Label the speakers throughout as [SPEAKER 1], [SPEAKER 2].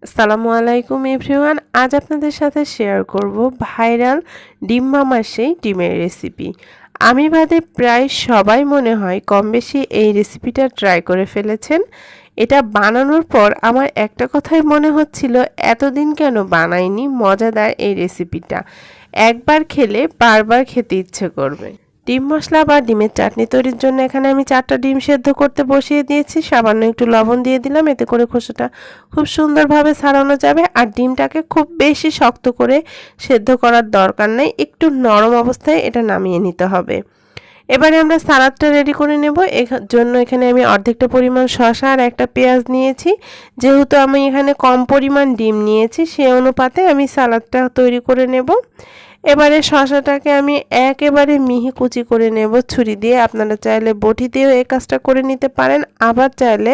[SPEAKER 1] আসসালামু আলাইকুম এভরিওয়ান। আজ আপনাদের সাথে শেয়ার করব ভাইরাল ডিম মামার সেই ডিমের রেসিপি। আমি বাদে প্রায় সবাই মনে হয় কম বেশি এই রেসিপিটা ট্রাই করে ফেলেছেন। এটা বানানোর পর আমার একটা কথাই মনে হচ্ছিল, এতদিন কেন বানাইনি মজাদার এই রেসিপিটা। একবার খেলে বারবার খেতে ইচ্ছে করবে। ডিম মশলা বা ডিমের চাটনি তৈরির জন্য এখানে আমি 4টা ডিম সেদ্ধ করতে বসিয়ে দিয়েছি। সামান্য একটু লবণ দিয়ে দিলাম, এতে করে খোসাটা খুব সুন্দরভাবে ছাড়ানো যাবে। আর ডিমটাকে খুব বেশি শক্ত করে সেদ্ধ করার দরকার নেই, একটু নরম অবস্থায় এটা নামিয়ে নিতে হবে। এবারে আমরা সালাদটা রেডি করে নেব। জন্য এখানে আমি অর্ধেকটা পরিমাণ শসা আর একটা পেঁয়াজ নিয়েছি। যেহেতু আমি এখানে কম পরিমাণ ডিম নিয়েছি, সেই অনুপাতে আমি সালাদটা তৈরি করে নেব। এবারে শসাটাকে আমি একেবারে মিহি কুচি করে নেব ছুরি দিয়ে। আপনারা চাইলে বটি দিয়েও এই কাজটা করে নিতে পারেন, আবার চাইলে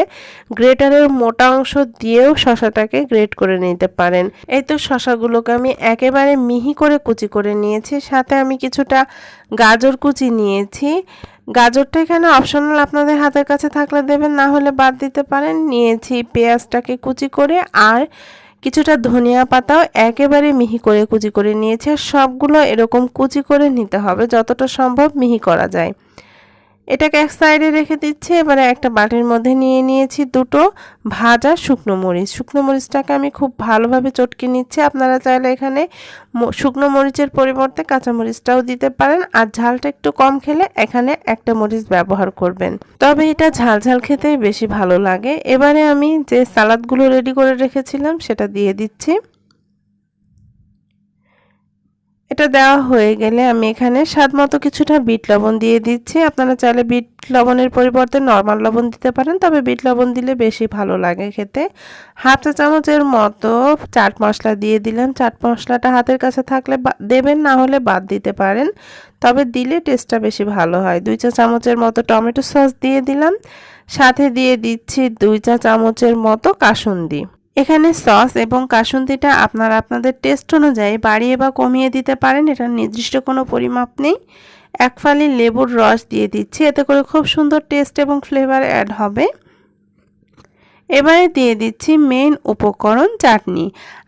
[SPEAKER 1] গ্রেটারের মোটা অংশ দিয়েও শসাটাকে গ্রেট করে নিতে পারেন। এই তো শসাগুলোকে আমি একেবারে মিহি করে কুচি করে নিয়েছি। সাথে আমি কিছুটা গাজর কুচি নিয়েছি। গাজরটা এখানে অপশনাল, আপনাদের হাতের কাছে থাকলে দেবেন, না হলে বাদ দিতে পারেন। নিয়েছি পেঁয়াজটাকে কুচি করে, আর কিছুটা ধনিয়া পাতাও একেবারে মিহি করে কুচি করে নিয়েছি। আর সবগুলো এরকম কুচি করে নিতে হবে, যতটা সম্ভব মিহি করা যায়। এটাকে এক সাইডে রেখে দিচ্ছি। এবারে একটা বাটির মধ্যে নিয়ে নিয়েছি দুটো ভাজা শুকনো মরিচ। শুকনো মরিচটাকে আমি খুব ভালোভাবে চটকে নিচ্ছি। আপনারা চাইলে এখানে শুকনো মরিচের পরিবর্তে কাঁচা মরিচটাও দিতে পারেন, আর ঝালটা একটু কম খেলে এখানে একটা মরিচ ব্যবহার করবেন, তবে এটা ঝাল ঝাল খেতে বেশি ভালো লাগে। এবারে আমি যে সালাদগুলো রেডি করে রেখেছিলাম সেটা দিয়ে দিচ্ছি। এটা দেওয়া হয়ে গেলে আমি এখানে স্বাদমতো কিছুটা বিট লবণ দিয়ে দিচ্ছি। আপনারা চাইলে বিট লবণের পরিবর্তে নরমাল লবণ দিতে পারেন, তবে বিট লবণ দিলে বেশি ভালো লাগে খেতে। হাফ চা চামচের মতো চাট মশলা দিয়ে দিলাম। চাট মশলাটা হাতের কাছে থাকলে দেবেন, না হলে বাদ দিতে পারেন, তবে দিলে টেস্টটা বেশি ভালো হয়। 2 চা চামচের মতো টমেটো সস দিয়ে দিলাম। সাথে দিয়ে দিচ্ছি 2 চা চামচের মতো কাসুন্দি। এখানে সস এবং কাসুন্দিটা আপনারা আপনাদের টেস্ট অনুযায়ী বাড়িয়ে বা কমিয়ে দিতে পারেন, এটার নির্দিষ্ট কোনো পরিমাপ নেই। এক ফালি লেবুর রস দিয়ে দিচ্ছি, এতে করে খুব সুন্দর টেস্ট এবং ফ্লেভার অ্যাড হবে। এবারে দিয়ে দিচ্ছি মেইন উপকরণ, চাটনি।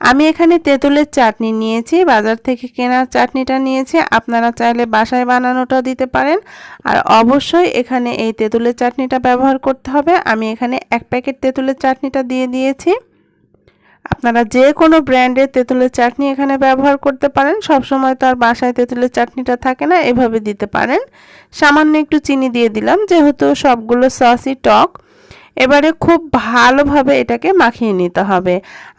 [SPEAKER 1] আমি এখানে তেঁতুলের চাটনি নিয়েছি, বাজার থেকে কেনার চাটনিটা নিয়েছি। আপনারা চাইলে বাসায় বানানোটাও দিতে পারেন, আর অবশ্যই এখানে এই তেঁতুলের চাটনিটা ব্যবহার করতে হবে। আমি এখানে 1 প্যাকেট তেঁতুলের চাটনিটা দিয়ে দিয়েছি। আপনারা যে কোনো ব্র্যান্ডের তেঁতুলের চাটনি এখানে ব্যবহার করতে পারেন। সব সময় তো আর বাসায় তেঁতুলের চাটনিটা থাকে না, এভাবে দিতে পারেন। সামান্য একটু চিনি দিয়ে দিলাম, যেহেতু সবগুলো সসই টক। এবারে খুব ভালোভাবে এটাকে মাখিয়ে নিতে হবে।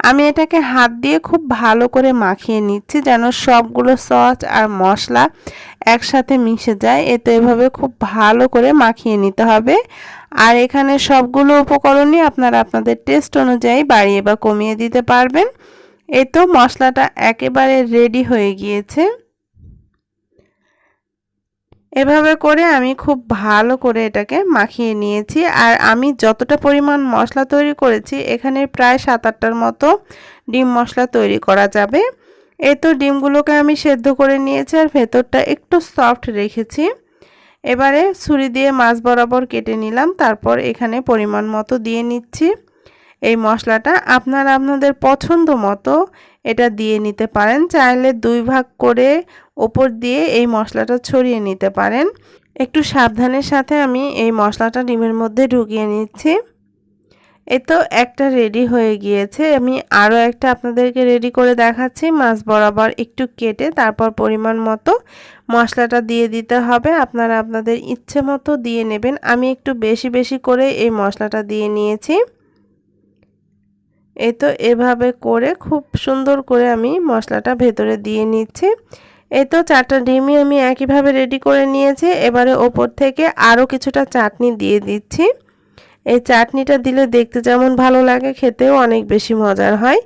[SPEAKER 1] আমি এটাকে হাত দিয়ে খুব ভালো করে মাখিয়ে নিচ্ছি, যেন সবগুলো সস আর মশলা একসাথে মিশে যায়। এতে এভাবে খুব ভালো করে মাখিয়ে নিতে হবে। আর এখানে সবগুলো উপকরণই আপনারা আপনাদের টেস্ট অনুযায়ী বাড়িয়ে বা কমিয়ে দিতে পারবেন। এই তো মশলাটা একেবারে রেডি হয়ে গিয়েছে। এভাবে করে আমি খুব ভালো করে এটাকে মাখিয়ে নিয়েছি। আর আমি যতটা পরিমাণ মশলা তৈরি করেছি, এখানে প্রায় 7-8টার মতো ডিম মশলা তৈরি করা যাবে। এই তো ডিমগুলোকে আমি সেদ্ধ করে নিয়েছি, আর ভেতরটা একটু সফট রেখেছি। এবারে ছুরি দিয়ে মাছ বরাবর কেটে নিলাম, তারপর এখানে পরিমাণ মতো দিয়ে নিচ্ছি। এই মশলাটা আপনারা আপনাদের পছন্দ মতো এটা দিয়ে নিতে পারেন। চাইলে 2 ভাগ করে ওপর দিয়ে এই মশলাটা ছড়িয়ে নিতে পারেন। একটু সাবধানের সাথে আমি এই মশলাটা ডিমের মধ্যে ঢুকিয়ে নিচ্ছি। এই তো একটা রেডি হয়ে গিয়েছে। আমি আরও একটা আপনাদেরকে রেডি করে দেখাচ্ছি। মাছ বরাবর একটু কেটে তারপর পরিমাণ মতো মশলাটা দিয়ে দিতে হবে। আপনারা আপনাদের ইচ্ছে মতো দিয়ে নেবেন। আমি একটু বেশি বেশি করে এই মশলাটা দিয়ে নিয়েছি। এই তো এভাবে করে খুব সুন্দর করে আমি মশলাটা ভেতরে দিয়ে নিচ্ছি। এই তো 4টা ডিমই আমি একইভাবে রেডি করে নিয়েছি। এবারে ওপর থেকে আরও কিছুটা চাটনি দিয়ে দিচ্ছি। এই চাটনিটা দিলে দেখতে যেমন ভালো লাগে, খেতেও অনেক বেশি মজার হয়।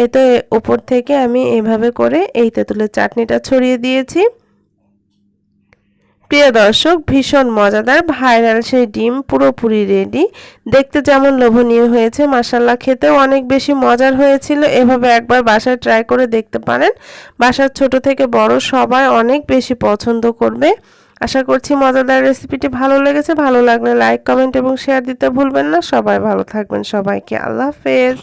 [SPEAKER 1] এই তো ওপর থেকে আমি এভাবে করে এই তেঁতুলের চাটনিটা ছড়িয়ে দিয়েছি। প্রিয় দর্শক, ভীষণ মজাদার ভাইরাল সেই ডিম পুরোপুরি রেডি। দেখতে যেমন লোভনীয় হয়েছে, মাশাআল্লাহ খেতেও অনেক বেশি মজার হয়েছিল। এভাবে একবার বাসায় ট্রাই করে দেখতে পারেন। বাসার ছোট থেকে বড় সবাই অনেক বেশি পছন্দ করবে। আশা করছি মজাদার রেসিপিটি ভালো লেগেছে। ভালো লাগলে লাইক, কমেন্ট এবং শেয়ার দিতে ভুলবেন না। সবাই ভালো থাকবেন। সবাইকে আল্লাহ হাফেজ।